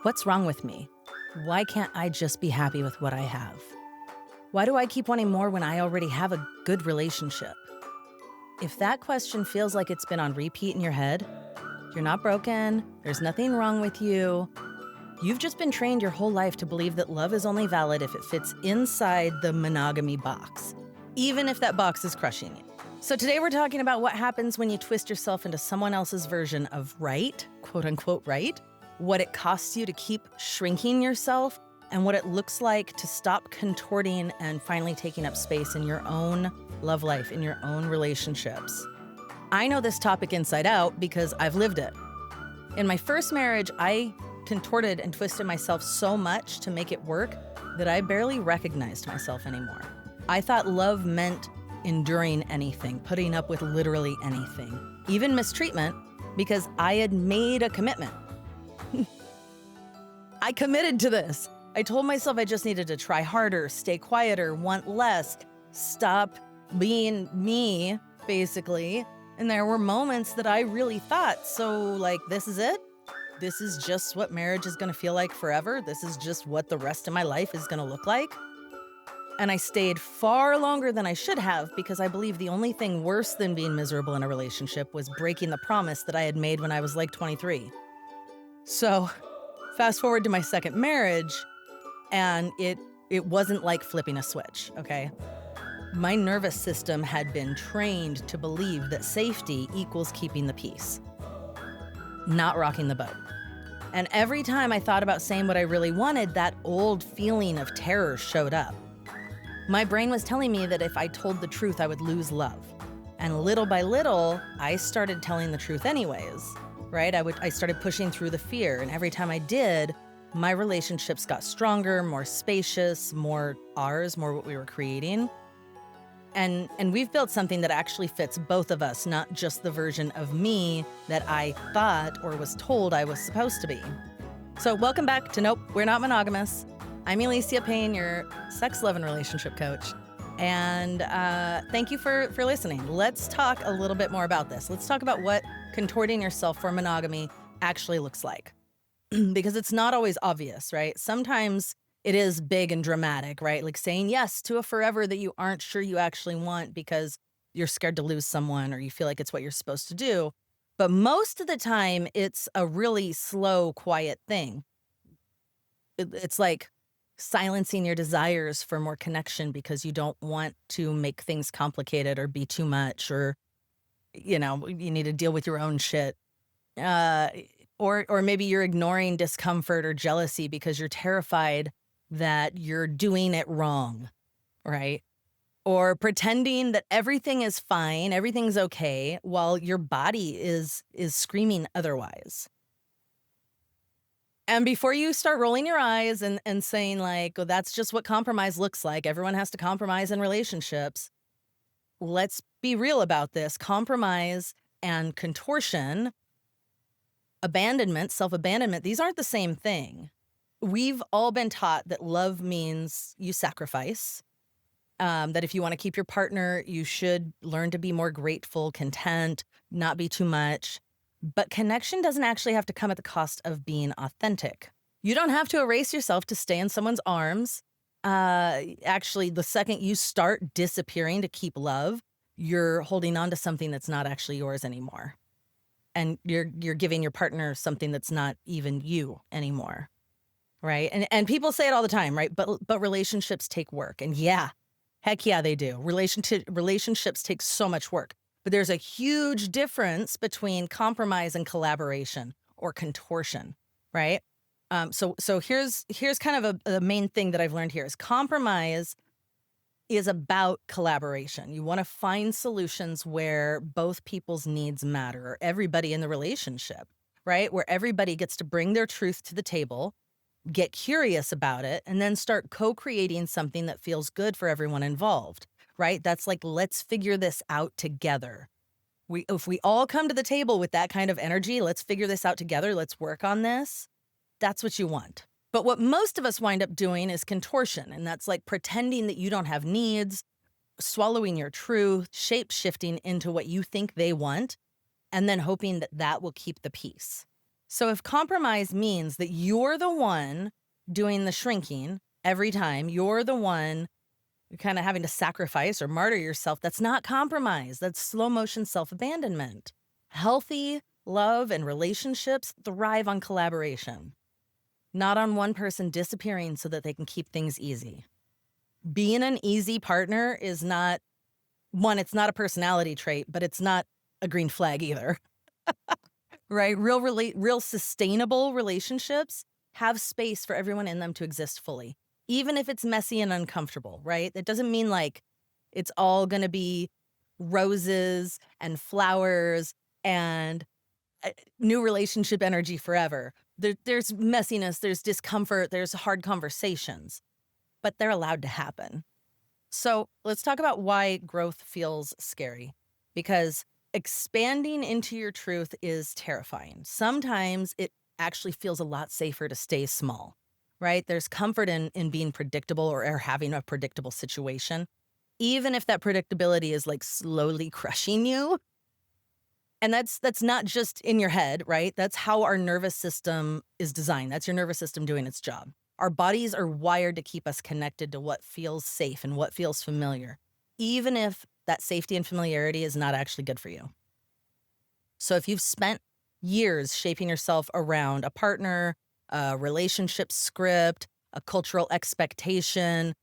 What's wrong with me? Why can't I just be happy with what I have? Why do I keep wanting more when I already have a good relationship? If that question feels like it's been on repeat in your head, you're not broken, there's nothing wrong with you. You've just been trained your whole life to believe that love is only valid if it fits inside the monogamy box, even if that box is crushing you. So today we're talking about what happens when you twist yourself into someone else's version of right, quote unquote right, what it costs you to keep shrinking yourself, and what it looks like to stop contorting and finally taking up space in your own love life, in your own relationships. I know this topic inside out because I've lived it. In my first marriage, I contorted and twisted myself so much to make it work that I barely recognized myself anymore. I thought love meant enduring anything, putting up with literally anything, even mistreatment, because I had made a commitment. I committed to this. I told myself I just needed to try harder, stay quieter, want less, stop being me, basically. And there were moments that I really thought, so like, this is it? This is just what marriage is going to feel like forever? This is just what the rest of my life is going to look like? And I stayed far longer than I should have because I believe the only thing worse than being miserable in a relationship was breaking the promise that I had made when I was like 23. So fast forward to my second marriage, and it wasn't like flipping a switch, okay? My nervous system had been trained to believe that safety equals keeping the peace, not rocking the boat. And every time I thought about saying what I really wanted, that old feeling of terror showed up. My brain was telling me that if I told the truth, I would lose love. And little by little, I started telling the truth anyways, right? I started pushing through the fear. And every time I did, my relationships got stronger, more spacious, more ours, more what we were creating. And we've built something that actually fits both of us, not just the version of me that I thought or was told I was supposed to be. So welcome back to Nope, We're Not Monogamous. I'm Alicia Payne, your sex, love, and relationship coach. And thank you for listening. Let's talk a little bit more about this. Let's talk about what contorting yourself for monogamy actually looks like. Because it's not always obvious, right? Sometimes it is big and dramatic, right? Like saying yes to a forever that you aren't sure you actually want because you're scared to lose someone or you feel like it's what you're supposed to do. But most of the time, it's a really slow, quiet thing. It's like silencing your desires for more connection because you don't want to make things complicated or be too much, or, you need to deal with your own shit. Or maybe you're ignoring discomfort or jealousy because you're terrified that you're doing it wrong, right? Or pretending that everything is fine, everything's okay, while your body is screaming otherwise. And before you start rolling your eyes and saying like, well, that's just what compromise looks like, everyone has to compromise in relationships, let's be real about this. Compromise and contortion, abandonment, self-abandonment, these aren't the same thing. We've all been taught that love means you sacrifice, that if you want to keep your partner, you should learn to be more grateful, content, not be too much. But connection doesn't actually have to come at the cost of being authentic. You don't have to erase yourself to stay in someone's arms. Actually, the second you start disappearing to keep love, you're holding on to something that's not actually yours anymore. And you're giving your partner something that's not even you anymore, right? And people say it all the time, right? But relationships take work. And yeah, heck yeah, they do. Relationships take so much work. But there's a huge difference between compromise and collaboration or contortion, right? So here's kind of a main thing that I've learned here is compromise is about collaboration. You want to find solutions where both people's needs matter, or everybody in the relationship, right? Where everybody gets to bring their truth to the table, get curious about it, and then start co-creating something that feels good for everyone involved, right? That's like, let's figure this out together. If we all come to the table with that kind of energy, let's figure this out together, let's work on this, that's what you want. But what most of us wind up doing is contortion, and that's like pretending that you don't have needs, swallowing your truth, shape-shifting into what you think they want, and then hoping that that will keep the peace. So if compromise means that you're the one doing the shrinking every time, you're the one kind of having to sacrifice or martyr yourself, that's not compromise. That's slow motion self-abandonment. Healthy love and relationships thrive on collaboration, not on one person disappearing so that they can keep things easy. Being an easy partner is not, one, it's not a personality trait, but it's not a green flag either. Right? Real sustainable relationships have space for everyone in them to exist fully, even if it's messy and uncomfortable, right? That doesn't mean like it's all going to be roses and flowers and new relationship energy forever. There's messiness, there's discomfort, there's hard conversations, but they're allowed to happen. So let's talk about why growth feels scary, because expanding into your truth is terrifying. Sometimes it actually feels a lot safer to stay small, right? There's comfort in being predictable or having a predictable situation, even if that predictability is like slowly crushing you. And that's not just in your head, right? That's how our nervous system is designed. That's your nervous system doing its job. Our bodies are wired to keep us connected to what feels safe and what feels familiar, even if that safety and familiarity is not actually good for you. So if you've spent years shaping yourself around a partner, a relationship script, a cultural expectation,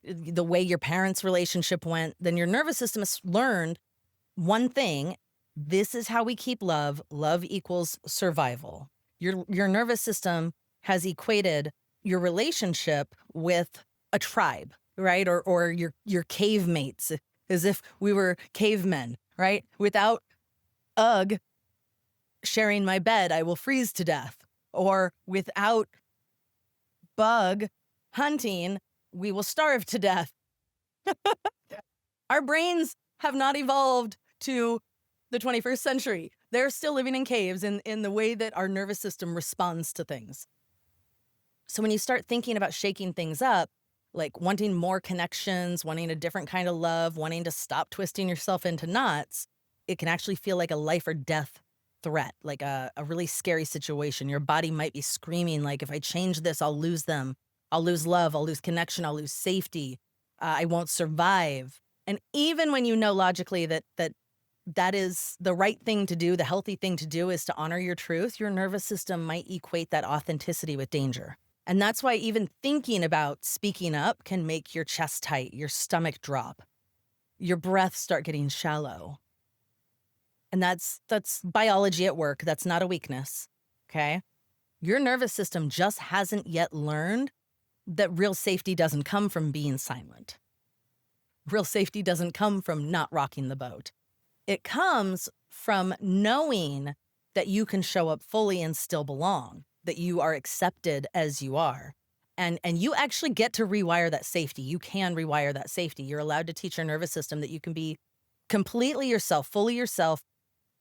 the way your parents' relationship went, then your nervous system has learned one thing: this is how we keep love. Love equals survival. Your nervous system has equated your relationship with a tribe, right? Or your cave mates, as if we were cavemen, right? Without Ugg sharing my bed, I will freeze to death. Or without Bug hunting, we will starve to death. Our brains have not evolved to the 21st century. They're still living in caves in the way that our nervous system responds to things. So when you start thinking about shaking things up, like wanting more connections, wanting a different kind of love, wanting to stop twisting yourself into knots, it can actually feel like a life or death threat, like a really scary situation. Your body might be screaming, like, if I change this, I'll lose them. I'll lose love. I'll lose connection. I'll lose safety. I won't survive. And even when you know logically that is the right thing to do, the healthy thing to do is to honor your truth, your nervous system might equate that authenticity with danger. And that's why even thinking about speaking up can make your chest tight, your stomach drop, your breath start getting shallow. And that's biology at work. That's not a weakness, okay? Your nervous system just hasn't yet learned that real safety doesn't come from being silent. Real safety doesn't come from not rocking the boat. It comes from knowing that you can show up fully and still belong, that you are accepted as you are. And you actually get to rewire that safety. You can rewire that safety. You're allowed to teach your nervous system that you can be completely yourself, fully yourself,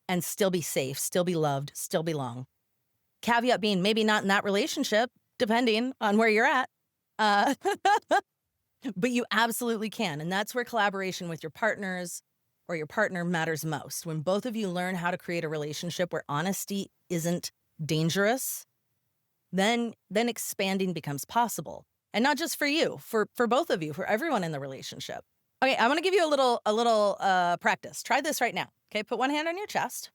and still be safe, still be loved, still belong. Caveat being maybe not in that relationship, depending on where you're at. But you absolutely can. And that's where collaboration with your partners or your partner matters most. When both of you learn how to create a relationship where honesty isn't dangerous, then expanding becomes possible. And not just for you, for both of you, for everyone in the relationship. Okay, I'm gonna give you a little practice. Try this right now. Okay, put one hand on your chest,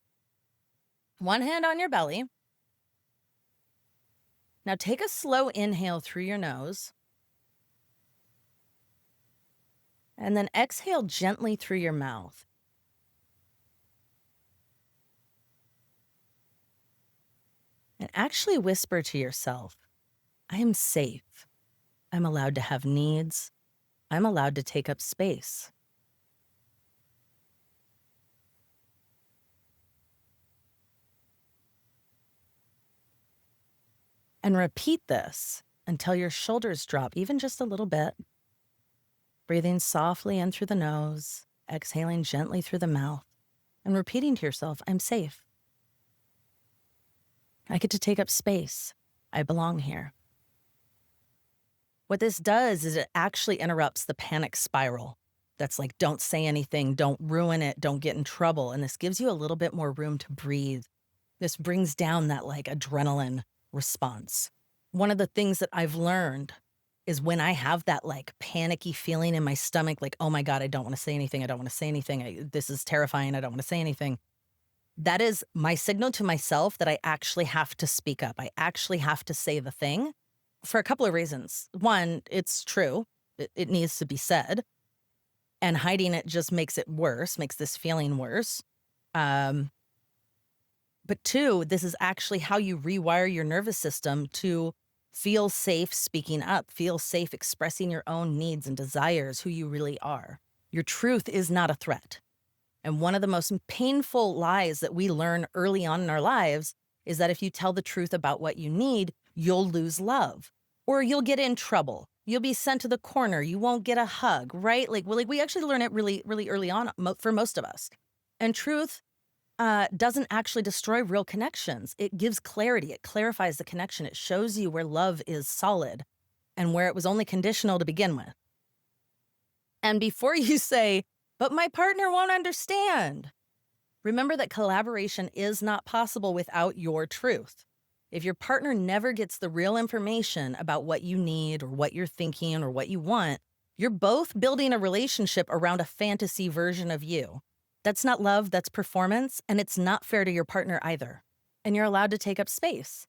one hand on your belly. Now take a slow inhale through your nose. And then exhale gently through your mouth. And actually whisper to yourself, I am safe. I'm allowed to have needs. I'm allowed to take up space. And repeat this until your shoulders drop even just a little bit. Breathing softly in through the nose, exhaling gently through the mouth, and repeating to yourself, I'm safe. I get to take up space. I belong here. What this does is it actually interrupts the panic spiral. That's like, don't say anything, don't ruin it, don't get in trouble. And this gives you a little bit more room to breathe This brings down that like adrenaline response. One of the things that I've learned is when I have that like panicky feeling in my stomach, like, oh my God, I don't want to say anything. I don't want to say anything. This is terrifying. I don't want to say anything. That is my signal to myself that I actually have to speak up. I actually have to say the thing for a couple of reasons. One, it's true. It needs to be said. And hiding it just makes it worse, makes this feeling worse. But two, this is actually how you rewire your nervous system to feel safe speaking up, feel safe expressing your own needs and desires, who you really are. Your truth is not a threat. And one of the most painful lies that we learn early on in our lives is that if you tell the truth about what you need, you'll lose love or you'll get in trouble. You'll be sent to the corner. You won't get a hug, right? Like we actually learn it really, really early on for most of us. And truth doesn't actually destroy real connections. It gives clarity. It clarifies the connection. It shows you where love is solid and where it was only conditional to begin with. And before you say, but my partner won't understand, remember that collaboration is not possible without your truth. If your partner never gets the real information about what you need or what you're thinking or what you want, you're both building a relationship around a fantasy version of you. That's not love, that's performance, and it's not fair to your partner either. And you're allowed to take up space.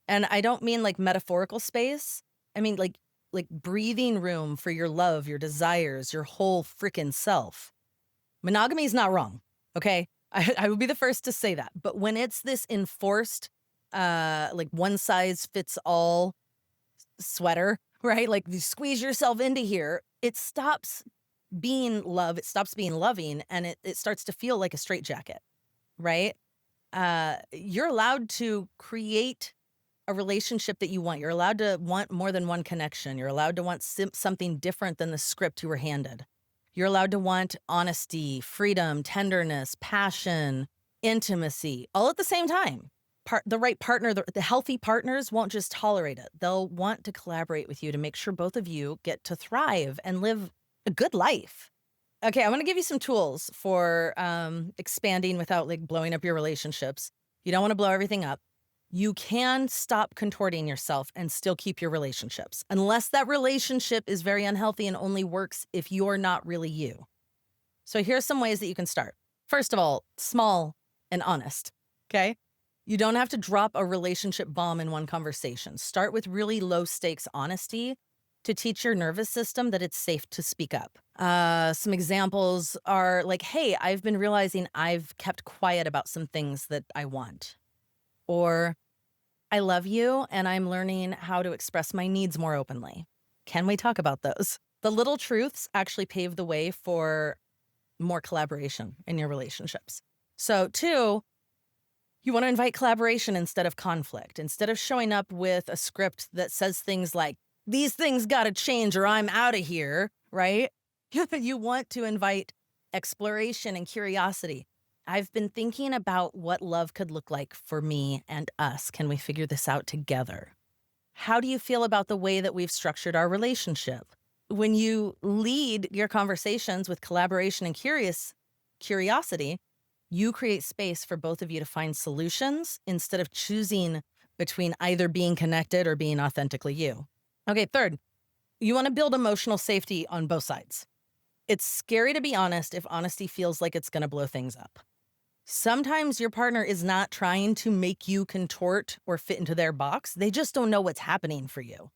And I don't mean like metaphorical space. I mean like breathing room for your love, your desires, your whole freaking self. Monogamy is not wrong, okay? I would be the first to say that. But when it's this enforced, like one size fits all sweater, right? Like you squeeze yourself into here, it stops being love, it stops being loving, and it starts to feel like a straitjacket, right? You're allowed to create a relationship that you want. You're allowed to want more than one connection. You're allowed to want something different than the script you were handed. You're allowed to want honesty, freedom, tenderness, passion, intimacy, all at the same time. The right partner, the healthy partners won't just tolerate it. They'll want to collaborate with you to make sure both of you get to thrive and live a good life. Okay, I'm going to give you some tools for expanding without like blowing up your relationships. You don't want to blow everything up. You can stop contorting yourself and still keep your relationships, unless that relationship is very unhealthy and only works if you're not really you. So here's some ways that you can start. First of all, small and honest, okay? You don't have to drop a relationship bomb in one conversation. Start with really low stakes honesty to teach your nervous system that it's safe to speak up. Some examples are like, hey, I've been realizing I've kept quiet about some things that I want. Or, I love you and I'm learning how to express my needs more openly. Can we talk about those? The little truths actually pave the way for more collaboration in your relationships. So 2, you want to invite collaboration instead of conflict. Instead of showing up with a script that says things like, these things got to change or I'm out of here, right? You want to invite exploration and curiosity. I've been thinking about what love could look like for me and us. Can we figure this out together? How do you feel about the way that we've structured our relationship? When you lead your conversations with collaboration and curiosity, you create space for both of you to find solutions instead of choosing between either being connected or being authentically you. Okay, 3rd, you want to build emotional safety on both sides. It's scary to be honest if honesty feels like it's going to blow things up. Sometimes your partner is not trying to make you contort or fit into their box. They just don't know what's happening for you,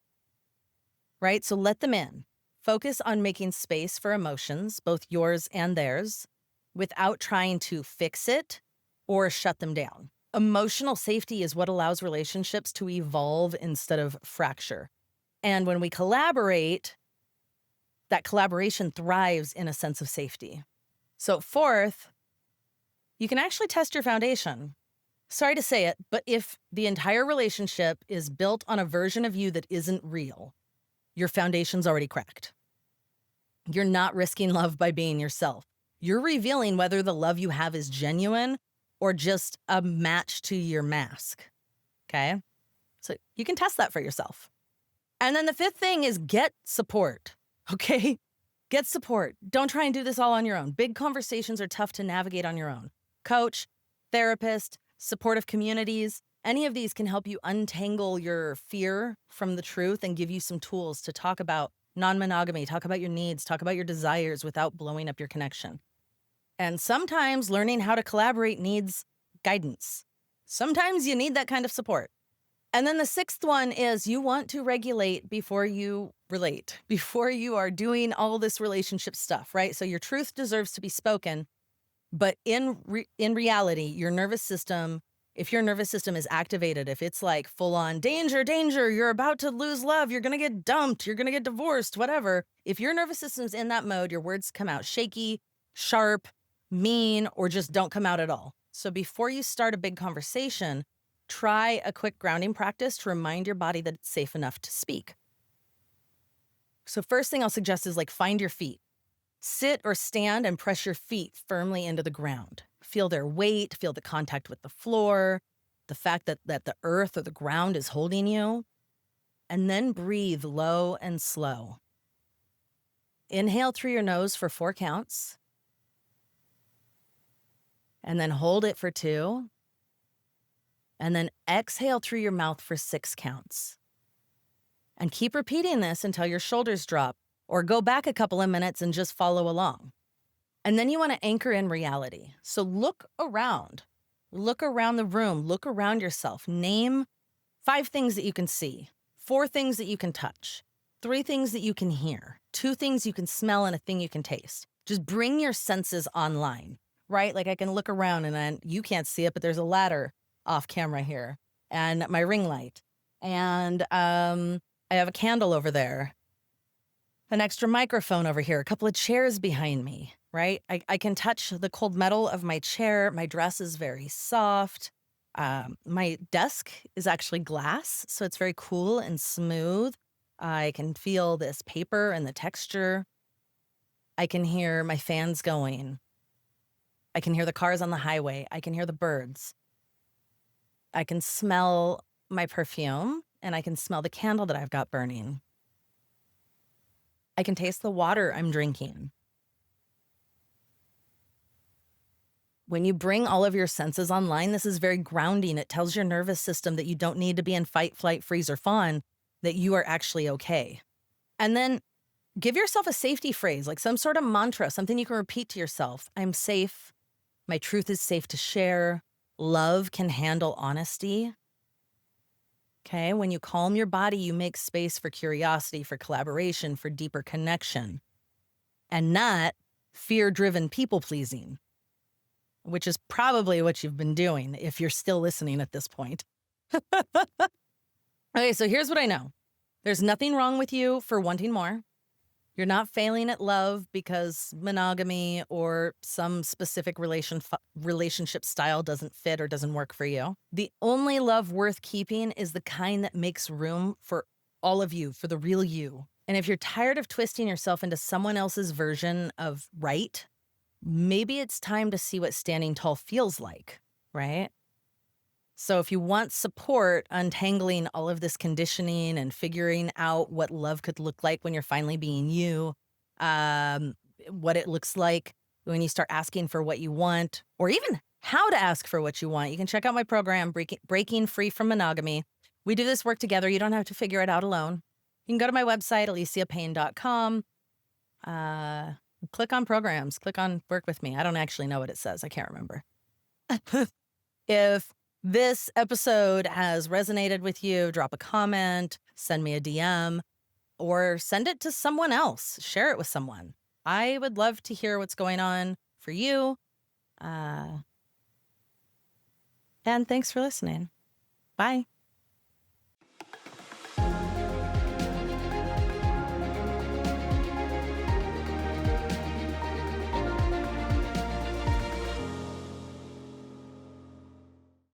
right? So let them in. Focus on making space for emotions, both yours and theirs, without trying to fix it or shut them down. Emotional safety is what allows relationships to evolve instead of fracture. And when we collaborate, that collaboration thrives in a sense of safety. So 4th, you can actually test your foundation. Sorry to say it, but if the entire relationship is built on a version of you that isn't real, your foundation's already cracked. You're not risking love by being yourself. You're revealing whether the love you have is genuine or just a match to your mask, okay? So you can test that for yourself. And then the 5th thing is get support, okay? Get support. Don't try and do this all on your own. Big conversations are tough to navigate on your own. Coach, therapist, supportive communities. Any of these can help you untangle your fear from the truth and give you some tools to talk about non-monogamy, talk about your needs, talk about your desires without blowing up your connection. And sometimes learning how to collaborate needs guidance. Sometimes you need that kind of support. And then the sixth one is you want to regulate before you relate, before you are doing all this relationship stuff, right? So your truth deserves to be spoken, but in reality, your nervous system, if your nervous system is activated, if it's like full on danger, danger, you're about to lose love, you're going to get dumped, you're going to get divorced, whatever. If your nervous system's in that mode, your words come out shaky, sharp, mean, or just don't come out at all. So before you start a big conversation, try a quick grounding practice to remind your body that it's safe enough to speak. So first thing I'll suggest is like find your feet. Sit or stand and press your feet firmly into the ground. Feel their weight, feel the contact with the floor, the fact that the earth or the ground is holding you. And then breathe low and slow. Inhale through your nose for 4 counts. And then hold it for 2. And then exhale through your mouth for 6 counts. And keep repeating this until your shoulders drop, or go back a couple of minutes and just follow along. And then you want to anchor in reality. So look around the room, look around yourself. Name 5 things that you can see, 4 things that you can touch, 3 things that you can hear, 2 things you can smell, and a thing you can taste. Just bring your senses online, right? Like I can look around and you can't see it, but there's a ladder off camera here and my ring light. And I have a candle over there, an extra microphone over here, a couple of chairs behind me, right? I can touch the cold metal of my chair. My dress is very soft. My desk is actually glass, so it's very cool and smooth. I can feel this paper and the texture. I can hear my fans going. I can hear the cars on the highway. I can hear the birds. I can smell my perfume, and I can smell the candle that I've got burning. I can taste the water I'm drinking. When you bring all of your senses online, this is very grounding. It tells your nervous system that you don't need to be in fight, flight, freeze, or fawn, that you are actually okay. And then give yourself a safety phrase, like some sort of mantra, something you can repeat to yourself. I'm safe. My truth is safe to share. Love can handle honesty. Okay, when you calm your body, you make space for curiosity, for collaboration, for deeper connection, and not fear-driven people-pleasing, which is probably what you've been doing if you're still listening at this point. Okay, so here's what I know. There's nothing wrong with you for wanting more. You're not failing at love because monogamy or some specific relationship style doesn't fit or doesn't work for you. The only love worth keeping is the kind that makes room for all of you, for the real you. And if you're tired of twisting yourself into someone else's version of right, maybe it's time to see what standing tall feels like, right? So if you want support untangling all of this conditioning and figuring out what love could look like when you're finally being you, what it looks like when you start asking for what you want, or even how to ask for what you want, you can check out my program, Breaking Free from Monogamy. We do this work together. You don't have to figure it out alone. You can go to my website, aliciapayne.com. Click on programs, click on work with me. I don't actually know what it says. I can't remember. If this episode has resonated with you, drop a comment, send me a DM, or send it to someone else. Share it with someone. I would love to hear what's going on for you. And thanks for listening. Bye.